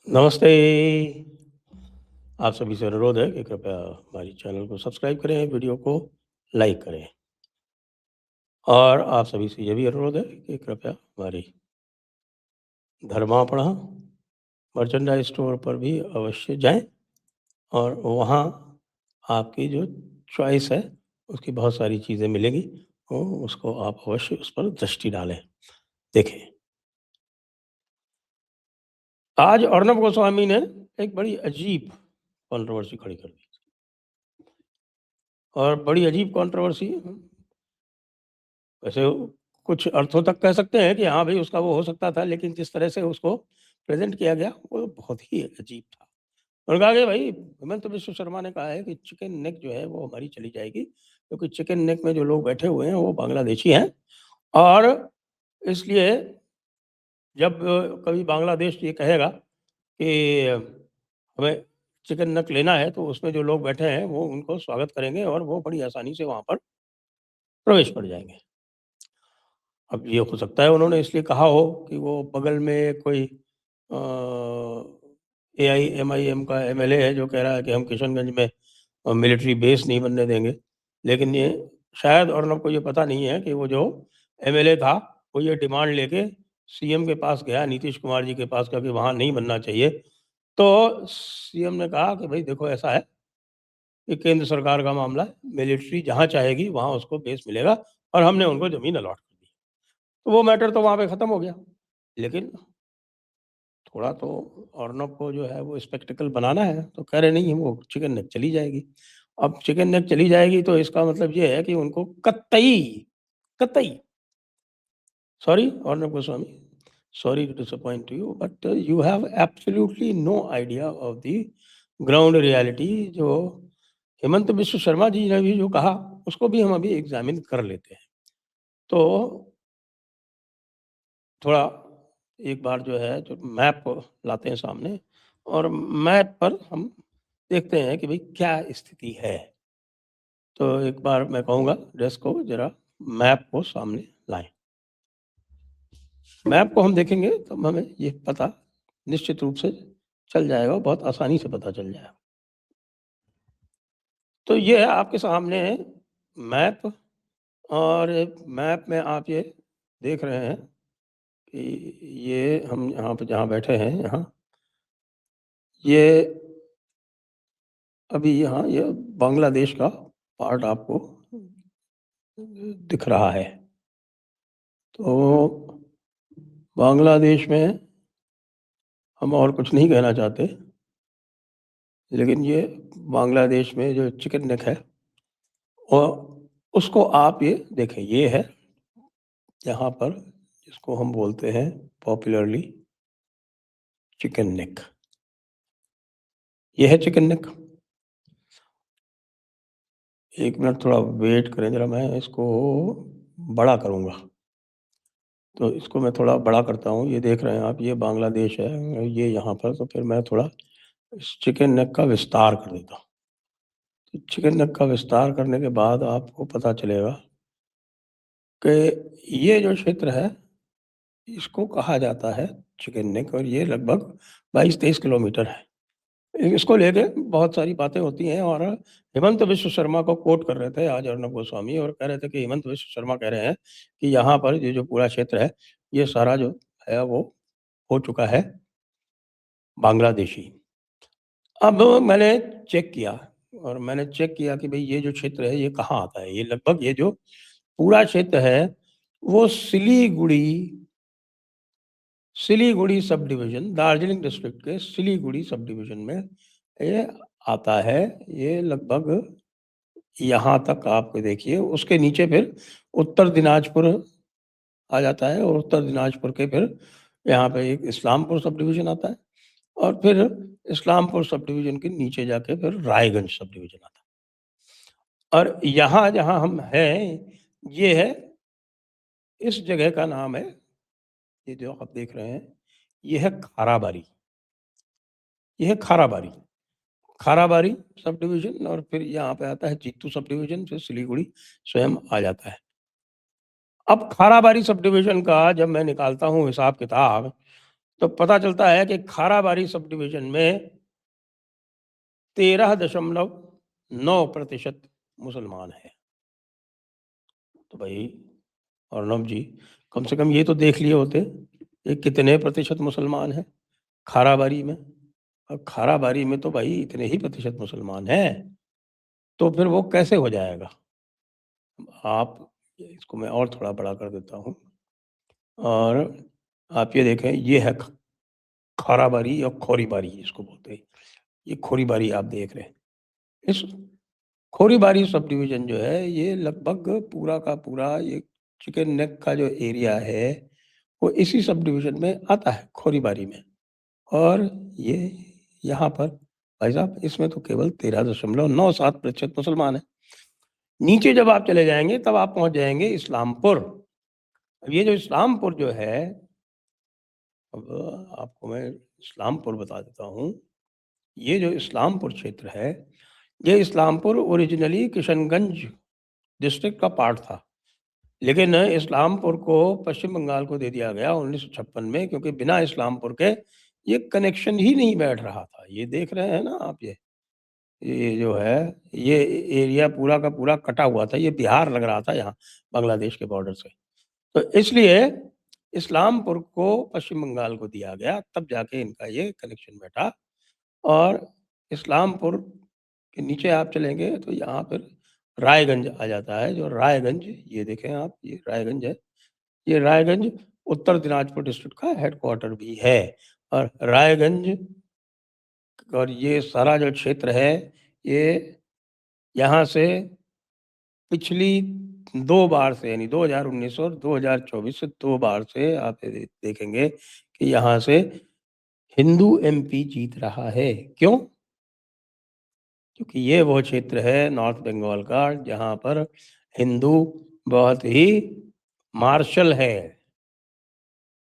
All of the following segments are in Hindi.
नमस्ते। आप सभी से अनुरोध है कि कृपया हमारी चैनल को सब्सक्राइब करें, वीडियो को लाइक करें और आप सभी से ये भी अनुरोध है कि कृपया हमारी धर्मापणा मर्चेंडाइज़ स्टोर पर भी अवश्य जाएँ और वहाँ आपकी जो चॉइस है, उसकी बहुत सारी चीज़ें मिलेंगी, तो उसको आप अवश्य उस पर दृष्टि डालें। देखें, आज अर्णब गोस्वामी ने एक बड़ी अजीब कंट्रोवर्सी खड़ी कर दी और बड़ी अजीब कंट्रोवर्सी वैसे कुछ अर्थों तक कह सकते हैं कि हाँ भाई उसका वो हो सकता था, लेकिन जिस तरह से उसको प्रेज़ेंट किया गया, वो बहुत ही अजीब था। उन्होंने कहा कि भाई हेमंत बिश्व शर्मा ने कहा है कि चिकन नेक जो है वो हमारी चली जाएगी, क्योंकि चिकन नेक में जो लोग बैठे हुए हैं वो बांग्लादेशी हैं और इसलिए जब कभी बांग्लादेश ये कहेगा कि हमें चिकन नेक लेना है, तो उसमें जो लोग बैठे हैं वो उनको स्वागत करेंगे और वो बड़ी आसानी से वहाँ पर प्रवेश कर जाएँगे। अब ये हो सकता है उन्होंने इसलिए कहा हो कि वो बगल में कोई एआईएमआईएम का एमएलए है जो कह रहा है कि हम किशनगंज में मिलिट्री बेस नहीं बनने देंगे। लेकिन ये शायद अर्नब को ये पता नहीं है कि वो जो एमएलए था, वो ये डिमांड लेके सीएम के पास गया, नीतीश कुमार जी के पास, क्योंकि वहाँ नहीं बनना चाहिए। तो सीएम ने कहा कि भई देखो ऐसा है कि केंद्र सरकार का मामला है, मिलिट्री जहाँ चाहेगी वहाँ उसको बेस मिलेगा और हमने उनको ज़मीन अलॉट कर दी। तो वो मैटर तो वहाँ पे ख़त्म हो गया। लेकिन थोड़ा तो अर्नब को जो है वो स्पेक्टेकल बनाना है, तो कह रहे नहीं वो चिकन नेक चली जाएगी। अब चिकन नेक चली जाएगी तो इसका मतलब ये है कि उनको कतई, कतई sorry Arnab Goswami, sorry to disappoint you but you have absolutely no idea of the ground reality. जो हेमंत बिश्व शर्मा जी ने भी जो कहा, उसको भी हम अभी एग्ज़ामिन कर लेते हैं। तो थोड़ा एक बार जो है जो मैप लाते हैं सामने और मैप पर हम देखते हैं कि भाई क्या स्थिति है। तो एक बार मैं कहूँगा डेस्क को ज़रा मैप को सामने लाएँ। मैप को हम देखेंगे तो हमें ये पता निश्चित रूप से चल जाएगा, बहुत आसानी से पता चल जाएगा। तो ये है आपके सामने मैप और मैप में आप ये देख रहे हैं कि ये हम यहाँ पे जहाँ बैठे हैं यहाँ, ये अभी यहाँ ये बांग्लादेश का पार्ट आपको दिख रहा है। तो बांग्लादेश में हम और कुछ नहीं कहना चाहते, लेकिन ये बांग्लादेश में जो चिकन नेक है और उसको आप ये देखें, ये है यहाँ पर जिसको हम बोलते हैं पॉपुलरली चिकन नेक। ये है चिकन नेक। एक मिनट थोड़ा वेट करें ज़रा, मैं इसको बड़ा करूँगा। तो इसको मैं थोड़ा बड़ा करता हूँ। ये देख रहे हैं आप, ये बांग्लादेश है, ये यहाँ पर, तो फिर मैं थोड़ा इस चिकन नेक का विस्तार कर देता हूँ। तो चिकन नेक का विस्तार करने के बाद आपको पता चलेगा कि ये जो क्षेत्र है, इसको कहा जाता है चिकन नेक और ये लगभग 22-23 किलोमीटर है। इसको लेके बहुत सारी बातें होती हैं और हेमंत बिश्व शर्मा को कोट कर रहे थे आज अर्नब गोस्वामी और कह रहे थे कि हेमंत बिश्व शर्मा कह रहे हैं कि यहाँ पर ये जो पूरा क्षेत्र है, ये सारा जो है वो हो चुका है बांग्लादेशी। अब मैंने चेक किया और मैंने चेक किया कि भई ये जो क्षेत्र है ये कहाँ आता है? ये लगभग ये जो पूरा क्षेत्र है वो Siliguri sub division, Darjeeling district के सिलीगुड़ी सब डिवीज़न में ये आता है। ये लगभग यहाँ तक आप देखिए, उसके नीचे फिर उत्तर दिनाजपुर आ जाता है और उत्तर दिनाजपुर के फिर यहाँ पे एक इस्लामपुर सब डिवीज़न आता है और फिर इस्लामपुर सब डिवीज़न के नीचे जाके फिर रायगंज सब डिवीज़न आता है। और यहाँ जहाँ हम हैं, ये है, इस जगह का नाम है, ये जो आप देख रहे हैं, ये है खाराबारी। ये है खाराबारी। खाराबारी सब डिवीज़न और फिर यहाँ पे आता है जीतू सब डिवीज़न, फिर सिलीगुड़ी स्वयं आ जाता है। अब खाराबारी सब डिवीज़न का जब मैं निकालता हूँ हिसाब-किताब, तो पता चलता है कि खाराबारी सब डिवीज़न में 13.9% मुसलमान हैं। तो भाई अर्नब जी, कम से कम ये तो देख लिए होते, ये कितने प्रतिशत मुसलमान हैं खाराबारी में? और खाराबारी में तो भाई इतने ही प्रतिशत मुसलमान हैं, तो फिर वो कैसे हो जाएगा? आप इसको मैं और थोड़ा बड़ा कर देता हूँ और आप ये देखें, ये है खाराबारी या खोरीबारी जिसको बोलते हैं। ये खोरीबारी आप देख रहे हैं। इस खोरीबारी सब डिवीज़न जो है, ये लगभग पूरा का पूरा ये चिकन नेक का जो एरिया है, वो इसी सब डिवीज़न में आता है, खोरीबारी में। और ये यहाँ पर भाई साहब इसमें तो केवल 13.97% मुसलमान हैं। नीचे जब आप चले जाएँगे तब आप पहुँच जाएँगे इस्लामपुर। अब ये जो इस्लामपुर जो है, अब आपको मैं इस्लामपुर बता देता हूँ। ये जो इस्लामपुर क्षेत्र है, ये इस्लामपुर ओरिजिनली किशनगंज डिस्ट्रिक्ट का पार्ट था। लेकिन इस्लामपुर को पश्चिम बंगाल को दे दिया गया 1956 में, क्योंकि बिना इस्लामपुर के ये कनेक्शन ही नहीं बैठ रहा था। ये देख रहे हैं ना आप ये जो है, ये एरिया पूरा का पूरा कटा हुआ था। ये बिहार लग रहा था यहाँ, बांग्लादेश के बॉर्डर से। तो इसलिए इस्लामपुर को पश्चिम बंगाल को दिया गया, तब जाके इनका ये कनेक्शन बैठा। और इस्लामपुर के नीचे आप चलेंगे तो यहाँ पर रायगंज आ जाता है। जो रायगंज, ये देखें आप, ये रायगंज है। ये रायगंज उत्तर दिनाजपुर डिस्ट्रिक्ट का हेडक्वार्टर भी है। और रायगंज और ये सारा जो क्षेत्र है, ये यहाँ से पिछली 2 बार से, यानी 2019 और 2024 से 2 बार से आप ये देखेंगे कि यहाँ से हिंदू एमपी जीत रहा है। क्यों? क्योंकि ये वो क्षेत्र है नॉर्थ बंगाल का जहाँ पर हिंदू बहुत ही मार्शल है।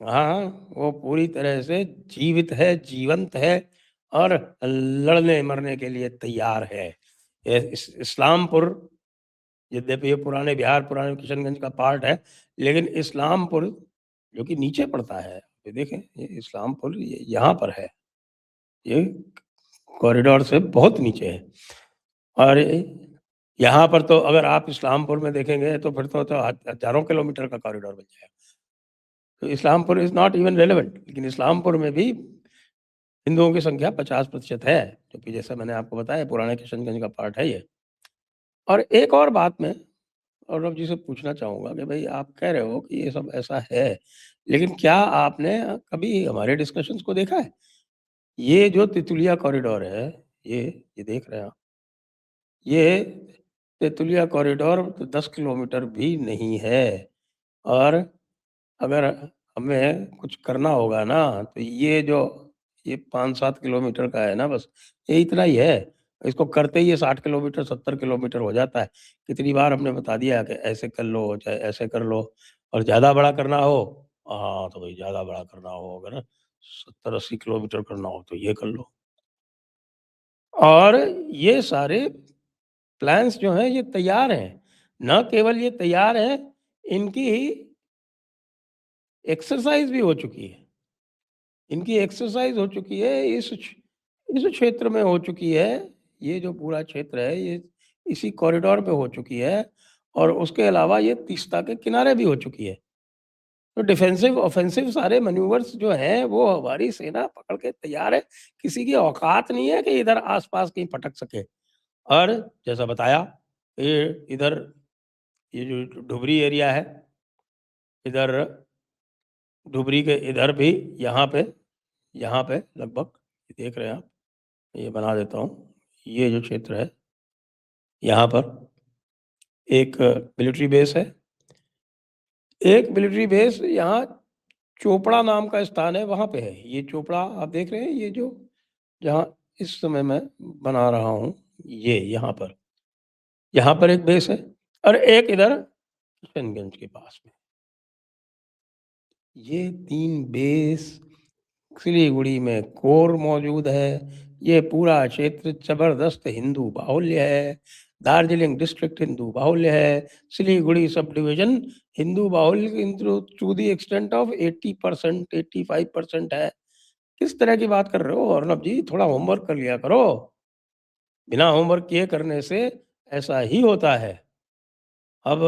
हाँ, वो पूरी तरह से जीवित है, जीवंत है और लड़ने-मरने के लिए तैयार है। ये इस्लामपुर, यद्यपि ये पुराने बिहार, पुराने किशनगंज का पार्ट है, लेकिन इस्लामपुर जो कि नीचे पड़ता है, ये देखें, ये इस्लामपुर ये यहाँ पर है। ये कॉरिडोर से बहुत नीचे है। और यहाँ पर तो अगर आप इस्लामपुर में देखेंगे तो फिर तो हज़ारों किलोमीटर का कॉरिडोर बन जाएगा। तो Islampur is not even relevant, लेकिन इस्लामपुर में भी हिंदुओं की संख्या 50% है, क्योंकि जैसा मैंने आपको बताया पुराने किशनगंज का पार्ट है ये। और एक और बात मैं औरव जी से पूछना चाहूँगा कि भई आप कह रहे हो कि ये सब ऐसा है, लेकिन क्या आपने कभी हमारे डिस्कशंस को देखा है? ये जो तितुलिया कॉरिडोर है, ये ये देख रहे हैं आप, ये तेतुलिया कॉरिडोर 10 किलोमीटर भी नहीं है। और अगर हमें कुछ करना होगा ना, तो ये 5-7 किलोमीटर का है ना बस, ये इतना ही है। इसको करते ही ये 60 किलोमीटर, 70 किलोमीटर हो जाता है। कितनी बार हमने बता दिया कि ऐसे कर लो, चाहे ऐसे कर लो। और ज़्यादा बड़ा करना हो, हाँ, तो भई ज़्यादा बड़ा करना हो, अगर 70-80 किलोमीटर करना हो तो ये कर लो। और ये सारे प्लान्स जो हैं ये तैयार हैं। न केवल ये तैयार हैं, इनकी एक्सरसाइज़ भी हो चुकी है। इनकी एक्सरसाइज़ हो चुकी है, इस क्षेत्र में हो चुकी है। ये जो पूरा क्षेत्र है, ये इसी कॉरिडोर पे हो चुकी है। और उसके अलावा ये तीस्ता के किनारे भी हो चुकी है। तो डिफेंसिव, ऑफेंसिव सारे मैन्यूवर्स जो हैं, वो हमारी सेना पकड़ के तैयार है। किसी की औकात नहीं है कि इधर आस-पास कहीं पटक सके। और जैसा बताया, ये इधर ये जो डुबरी एरिया है, इधर डुबरी के इधर भी, यहाँ पे लगभग ये देख रहे हैं आप, ये बना देता हूँ। ये जो क्षेत्र है, यहाँ पर एक मिलिट्री बेस है। एक मिलिट्री बेस यहाँ चोपड़ा नाम का स्थान है, वहाँ पे है। ये चोपड़ा आप देख रहे हैं, ये जो जहाँ इस समय मैं बना रहा हूँ, ये यहाँ पर एक बेस है और एक इधर किशनगंज के पास में। ये 3 बेस सिलीगुड़ी में कोर मौजूद है। ये पूरा क्षेत्र ज़बरदस्त हिंदू बाहुल्य है। दार्जिलिंग डिस्ट्रिक्ट हिंदू बाहुल्य है, सिलीगुड़ी सब डिवीज़न हिंदू बाहुल्य टू द एक्सटेंट ऑफ 80%, 85% है। किस तरह की बात कर रहे हो अर्नब जी? थोड़ा होमवर्क कर लिया करो। बिना होमवर्क किए करने से ऐसा ही होता है। अब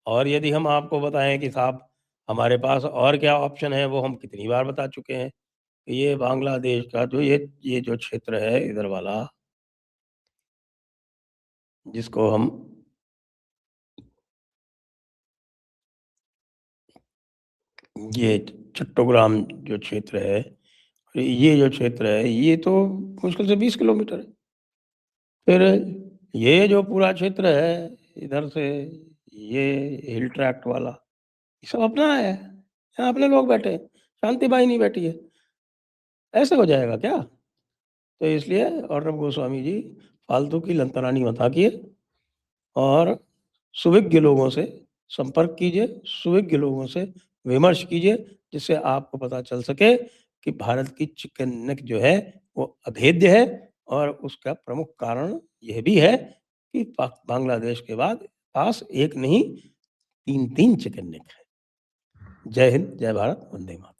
और यदि हम आपको बताएँ कि साहब हमारे पास और क्या ऑप्शन है, वो हम कितनी बार बता चुके हैं। ये बांग्लादेश का जो ये जो क्षेत्र है इधर वाला, जिसको हम ये चट्टोग्राम जो क्षेत्र है, ये जो क्षेत्र है, ये तो मुश्किल से 20 किलोमीटर है। फिर ये जो पूरा क्षेत्र है इधर से, ये हिल ट्रैक्ट वाला, ये सब अपना है। यहाँ अपने लोग बैठे हैं, शांति बाई नहीं बैठी है। ऐसे हो जाएगा क्या? तो इसलिए अर्णब गोस्वामी जी फालतू की लंतरानी मत हाकिए और सुविज्ञ लोगों से संपर्क कीजिए, सुविज्ञ लोगों से विमर्श कीजिए, जिससे आपको पता चल सके कि भारत की चिकन नेक जो है वो अभेद्य है और उसका प्रमुख कारण यह भी है कि बांग्लादेश के बाद पास एक नहीं 3-3 चिकन नेक है। जय हिंद, जय भारत, वंदे मातरम।